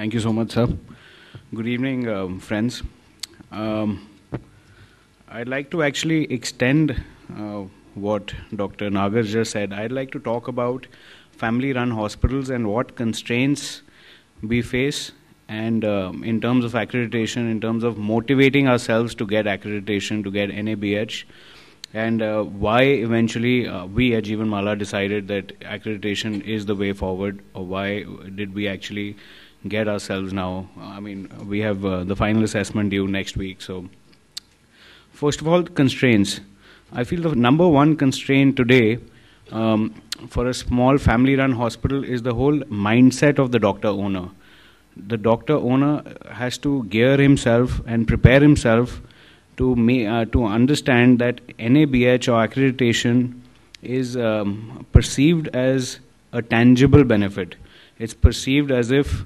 Thank you so much, sir. Good evening, friends. Um, I'd like to actually extend what Dr. Nagar just said. I'd like to talk about family-run hospitals and what constraints we face, and in terms of accreditation, in terms of motivating ourselves to get accreditation, to get NABH, and why eventually we at Jeewan Mala decided that accreditation is the way forward, or why did we actually get ourselves now. I mean, we have the final assessment due next week. So, first of all, constraints. I feel the number one constraint today for a small family run hospital is the whole mindset of the doctor owner. The doctor owner has to gear himself and prepare himself to understand that NABH or accreditation is perceived as a tangible benefit. It's perceived as if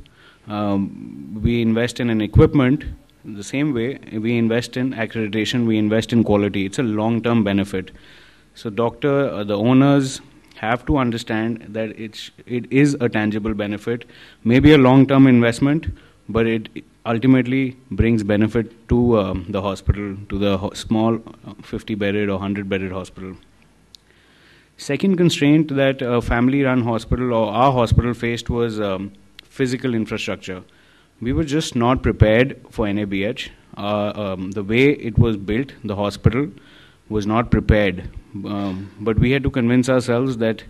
we invest in an equipment the same way we invest in accreditation, we invest in quality. It's a long-term benefit. So the owners have to understand that it is a tangible benefit, maybe a long-term investment, but it ultimately brings benefit to the hospital, to the small 50-bedded or 100-bedded hospital. Second constraint that a family-run hospital or our hospital faced was physical infrastructure. We were just not prepared for NABH. The way it was built, the hospital was not prepared. But we had to convince ourselves that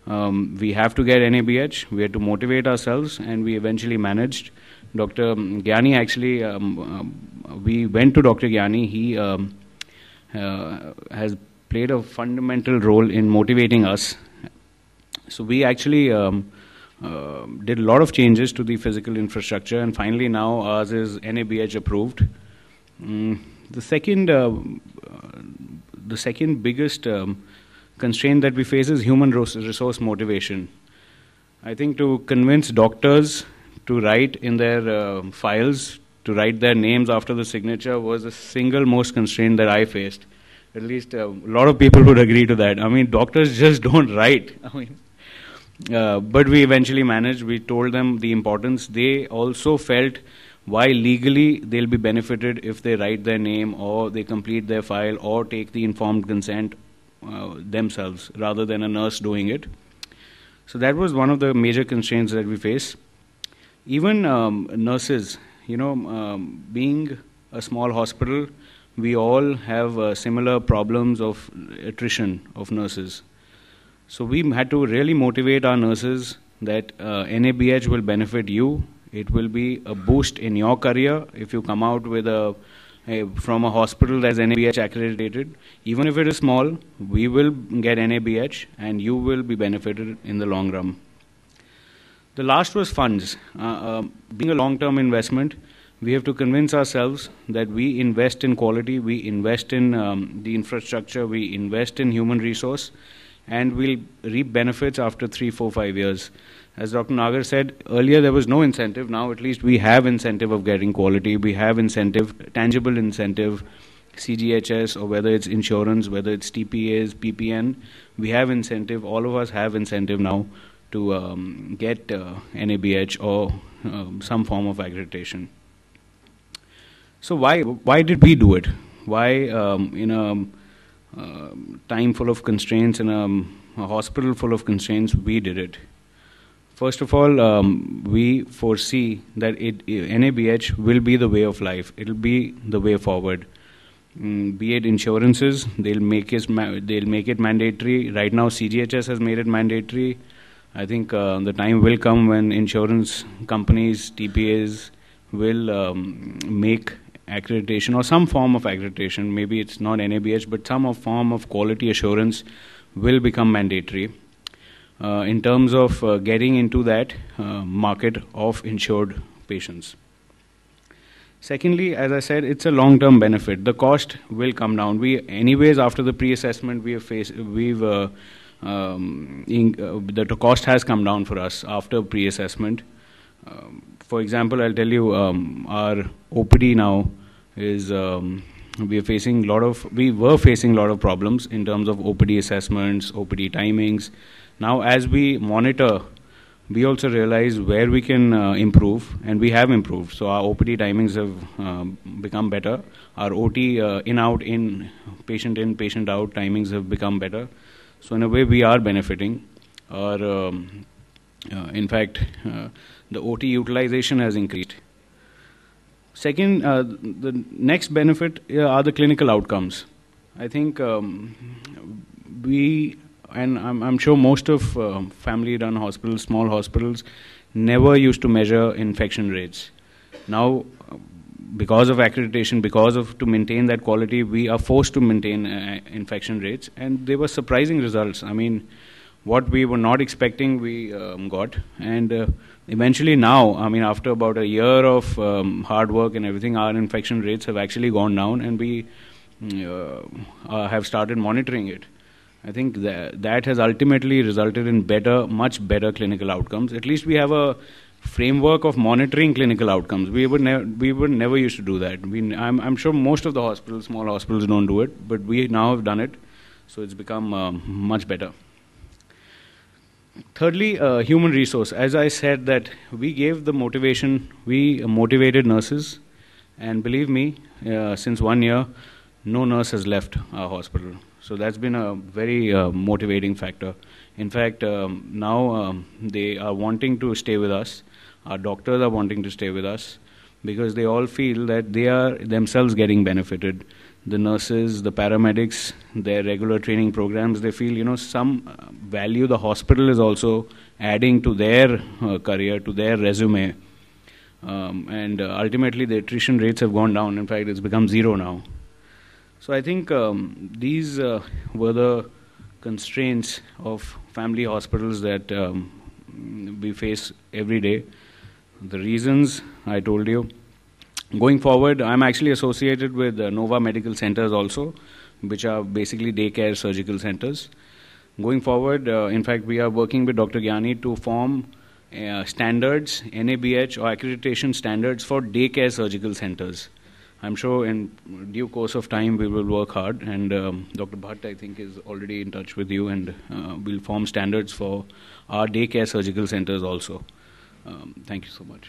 we have to get NABH, we had to motivate ourselves, and we eventually managed. Dr. Gyani actually, we went to Dr. Gyani. He has played a fundamental role in motivating us. So we actually did a lot of changes to the physical infrastructure, and finally now ours is NABH approved. The second biggest constraint that we face is human resource motivation. I think to convince doctors to write in their files, to write their names after the signature was the single most constraint that I faced. At least a lot of people would agree to that. I mean, doctors just don't write. I mean, but we eventually managed. We told them the importance. They also felt why legally they'll be benefited if they write their name or they complete their file or take the informed consent themselves rather than a nurse doing it. So that was one of the major constraints that we face. Even nurses, being a small hospital, we all have similar problems of attrition of nurses. So we had to really motivate our nurses that NABH will benefit you. It will be a boost in your career if you come out with from a hospital that's NABH accredited. Even if it is small, we will get NABH and you will be benefited in the long run. The last was funds. Being a long-term investment, we have to convince ourselves that we invest in quality, we invest in the infrastructure, we invest in human resource, and we'll reap benefits after 3, 4, 5 years. As Dr. Nagar said, earlier there was no incentive. Now at least we have incentive of getting quality. We have incentive, tangible incentive, CGHS, or whether it's insurance, whether it's TPAs, PPN. We have incentive. All of us have incentive now to get NABH or some form of accreditation. So why did we do it? Why in a time full of constraints, in a hospital full of constraints, we did it? First of all, we foresee that NABH will be the way of life. It will be the way forward. Be it insurances, they'll make it mandatory. Right now, CGHS has made it mandatory. I think the time will come when insurance companies, TPAs, will make accreditation or some form of accreditation. Maybe it's not NABH, but some form of quality assurance will become mandatory in terms of getting into that market of insured patients. Secondly, as I said, it's a long-term benefit. The cost will come down. Anyways, after the pre-assessment, the cost has come down for us after pre-assessment. For example, I'll tell you, our OPD now is we were facing a lot of problems in terms of OPD assessments, OPD timings. Now, as we monitor we also realized where we can improve, and we have improved. So our OPD timings have become better. Our OT in, patient out timings have become better. So in a way, we are benefiting. Our, in fact, the OT utilization has increased. Second, the next benefit are the clinical outcomes. I think and I'm sure most of family-run hospitals, small hospitals, never used to measure infection rates. Now, because of accreditation, to maintain that quality, we are forced to maintain infection rates, and they were surprising results. I mean, what we were not expecting, we got, and eventually now, I mean, after about a year of hard work and everything, our infection rates have actually gone down, and we have started monitoring it. I think that has ultimately resulted in much better clinical outcomes. At least we have a framework of monitoring clinical outcomes. We were never used to do that. I'm sure most of the hospitals, small hospitals, don't do it, but we now have done it, so it's become much better. Thirdly, human resource. As I said, that we gave the motivation, we motivated nurses, and believe me, since 1 year, no nurse has left our hospital. So that's been a very motivating factor. In fact, now they are wanting to stay with us. Our doctors are wanting to stay with us because they all feel that they are themselves getting benefited. The nurses, the paramedics, their regular training programs, they feel, some value the hospital is also adding to their career, to their resume. And ultimately, the attrition rates have gone down. In fact, it's become zero now. So I think these were the constraints of family hospitals that we face every day. The reasons I told you. Going forward, I'm actually associated with Nova Medical Centers also, which are basically daycare surgical centers. Going forward, in fact, we are working with Dr. Gyani to form standards, NABH or accreditation standards for daycare surgical centers. I'm sure in due course of time we will work hard, and Dr. Bhatt, I think, is already in touch with you, and we'll form standards for our daycare surgical centers also. Thank you so much.